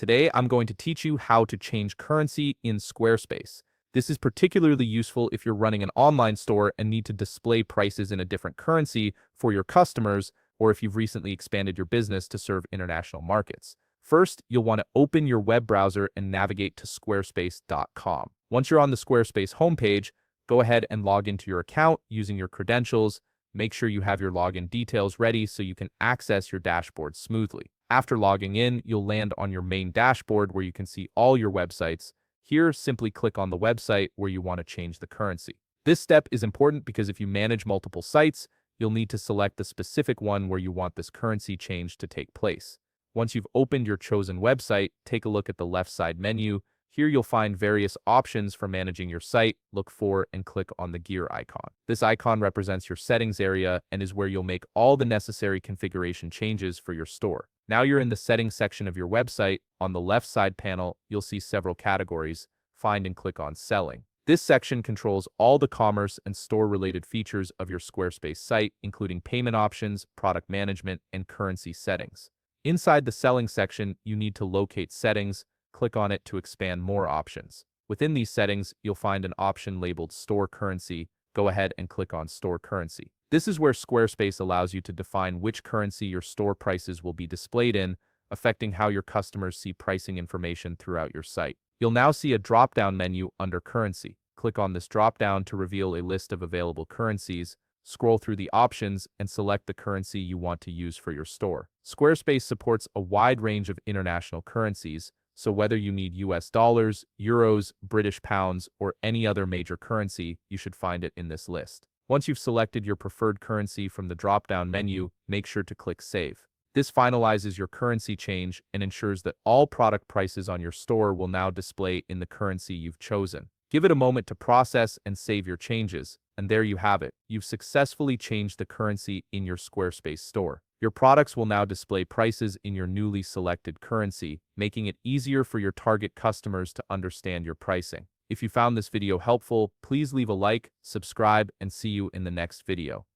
Today, I'm going to teach you how to change currency in Squarespace. This is particularly useful if you're running an online store and need to display prices in a different currency for your customers, or if you've recently expanded your business to serve international markets. First, you'll want to open your web browser and navigate to squarespace.com. Once you're on the Squarespace homepage, go ahead and log into your account using your credentials. Make sure you have your login details ready so you can access your dashboard smoothly. After logging in, you'll land on your main dashboard where you can see all your websites. Here, simply click on the website where you want to change the currency. This step is important because if you manage multiple sites, you'll need to select the specific one where you want this currency change to take place. Once you've opened your chosen website, take a look at the left side menu. Here you'll find various options for managing your site. Look for and click on the gear icon. This icon represents your settings area and is where you'll make all the necessary configuration changes for your store. Now you're in the settings section of your website. On the left side panel, you'll see several categories. Find and click on Selling. This section controls all the commerce and store-related features of your Squarespace site, including payment options, product management, and currency settings. Inside the Selling section, you need to locate Settings. Click on it to expand more options. Within these settings, you'll find an option labeled Store Currency. Go ahead and click on Store Currency. This is where Squarespace allows you to define which currency your store prices will be displayed in, affecting how your customers see pricing information throughout your site. You'll now see a drop-down menu under Currency. Click on this drop-down to reveal a list of available currencies. Scroll through the options and select the currency you want to use for your store. Squarespace supports a wide range of international currencies, so whether you need US dollars, euros, British pounds, or any other major currency, you should find it in this list. Once you've selected your preferred currency from the drop-down menu, make sure to click Save. This finalizes your currency change and ensures that all product prices on your store will now display in the currency you've chosen. Give it a moment to process and save your changes, and there you have it. You've successfully changed the currency in your Squarespace store. Your products will now display prices in your newly selected currency, making it easier for your target customers to understand your pricing. If you found this video helpful, please leave a like, subscribe, and see you in the next video.